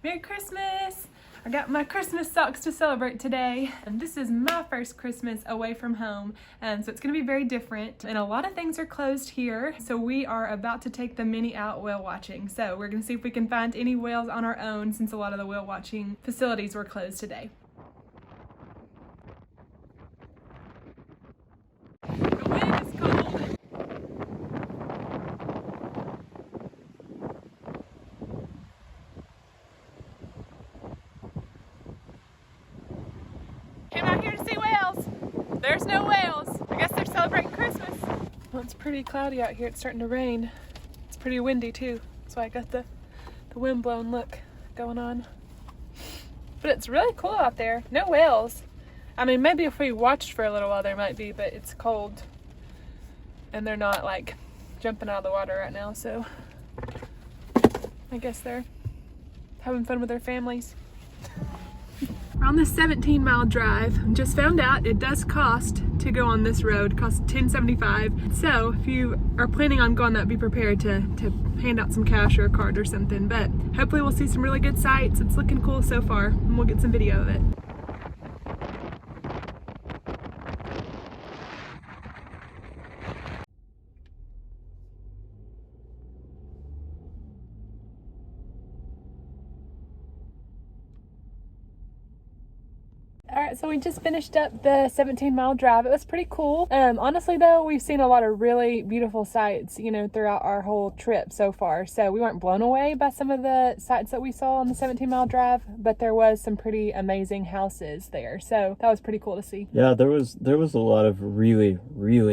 Merry Christmas! I got my Christmas socks to celebrate today, and this is my first Christmas away from home, and so it's going to be very different, and a lot of things are closed here, so we are about to take the mini out whale watching. So we're going to see if we can find any whales on our own since a lot of the whale watching facilities were closed today. The wind is cold. Came out here to see whales. There's no whales. I guess they're celebrating Christmas. Well, it's pretty cloudy out here. It's starting to rain. It's pretty windy too. That's why I got the wind blown look going on. But it's really cool out there. No whales. I mean, maybe if we watched for a little while there might be, but it's cold. And they're not like jumping out of the water right now, so I guess they're having fun with their families. We're on this 17-mile drive. Just found out it does cost to go on this road. It costs $10.75. So if you are planning on going, that be prepared to hand out some cash or a card or something. But hopefully we'll see some really good sights. It's looking cool so far, and we'll get some video of it. Alright, so we just finished up the 17-mile drive. It was pretty cool. Honestly though, we've seen a lot of really beautiful sights, you know, throughout our whole trip so far. So we weren't blown away by some of the sights that we saw on the 17-mile drive, but there was some pretty amazing houses there. So that was pretty cool to see. Yeah, there was a lot of really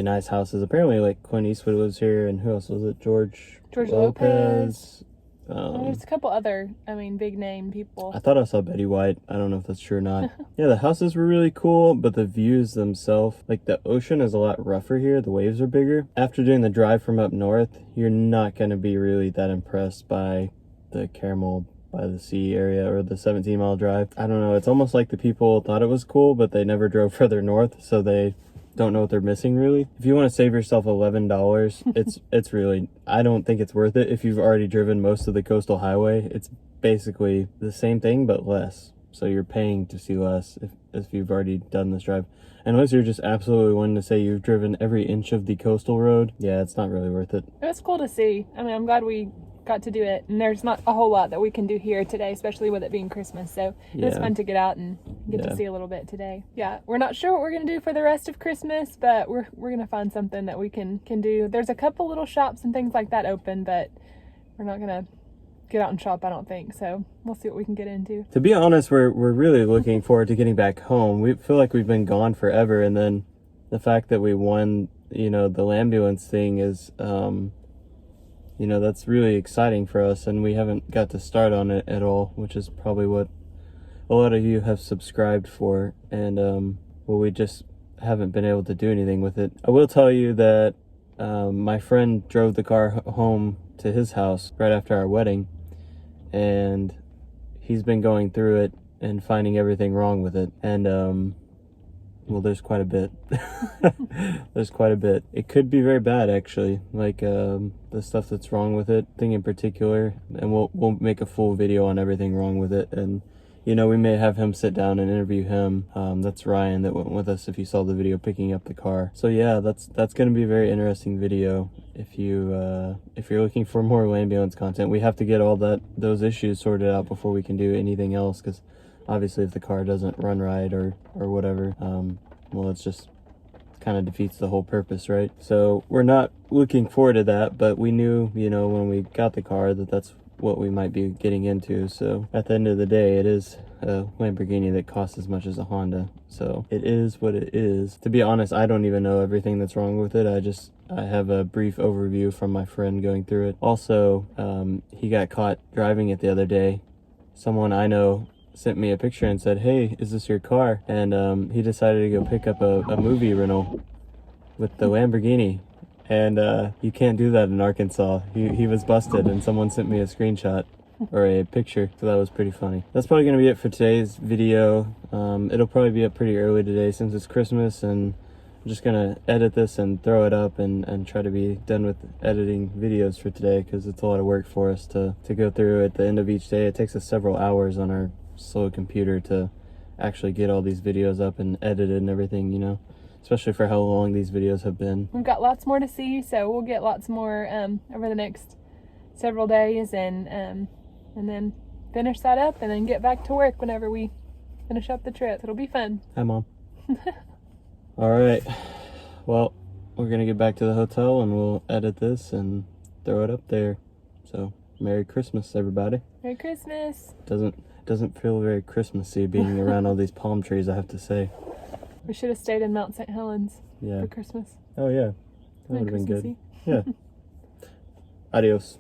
nice houses. Apparently like Clint Eastwood lives here, and who else was it? George Lopez. There's a couple other, big name people. I thought I saw Betty White. I don't know if that's true or not. Yeah, the houses were really cool, but the views themselves, like the ocean is a lot rougher here. The waves are bigger. After doing the drive from up north, you're not going to be really that impressed by the Caramel by the Sea area or the 17-mile drive. I don't know. It's almost like the people thought it was cool, but they never drove further north, so they don't know what they're missing really. If you want to save yourself $11, it's really, I don't think it's worth it. If you've already driven most of the coastal highway, it's basically the same thing but less. So you're paying to see less if you've already done this drive. Unless you're just absolutely wanting to say you've driven every inch of the coastal road, yeah, it's not really worth it. It was cool to see. I'm glad we got to do it, and there's not a whole lot that we can do here today, especially with it being Christmas, so it was fun to get out and get to see a little bit today. Yeah, we're not sure what we're gonna do for the rest of Christmas, but we're gonna find something that we can do. There's a couple little shops and things like that open, but we're not gonna get out and shop, I don't think, so we'll see what we can get into. To be honest, we're really looking forward to getting back home. We feel like we've been gone forever, and then the fact that we won, the Lambulance thing is that's really exciting for us, and we haven't got to start on it at all, which is probably what a lot of you have subscribed for, and we just haven't been able to do anything with it. I will tell you that my friend drove the car home to his house right after our wedding, and he's been going through it and finding everything wrong with it, and well, there's quite a bit. There's quite a bit. It could be very bad, actually. Like the stuff that's wrong with it, thing in particular. And we'll make a full video on everything wrong with it. And we may have him sit down and interview him. That's Ryan that went with us. If you saw the video picking up the car. So yeah, that's going to be a very interesting video. If you're looking for more Lambulance content, we have to get all those issues sorted out before we can do anything else. Because obviously, if the car doesn't run right or whatever, well, it's just kind of defeats the whole purpose, right? So we're not looking forward to that, but we knew, when we got the car that's what we might be getting into. So at the end of the day, it is a Lamborghini that costs as much as a Honda. So it is what it is. To be honest, I don't even know everything that's wrong with it. I have a brief overview from my friend going through it. Also, he got caught driving it the other day. Someone I know sent me a picture and said, "Hey, is this your car?" And he decided to go pick up a movie rental with the Lamborghini, and you can't do that in Arkansas. He was busted, and someone sent me a screenshot or a picture, so that was pretty funny. That's probably gonna be it for today's video. It'll probably be up pretty early today since it's Christmas and I'm just gonna edit this and throw it up and try to be done with editing videos for today, because it's a lot of work for us to go through at the end of each day. It takes us several hours on our slow computer to actually get all these videos up and edited and everything, you know, especially for how long these videos have been. We've got lots more to see, so we'll get lots more over the next several days, and then finish that up and then get back to work whenever we finish up the trip. It'll be fun. Hi, Mom. All right, well, we're gonna get back to the hotel and we'll edit this and throw it up there. So Merry Christmas, everybody. Merry Christmas. Doesn't feel very Christmassy being around all these palm trees, I have to say. We should have stayed in Mount St. Helens Yeah. for Christmas. Oh yeah, that Very would have been good. Christmassy. Yeah. Adios.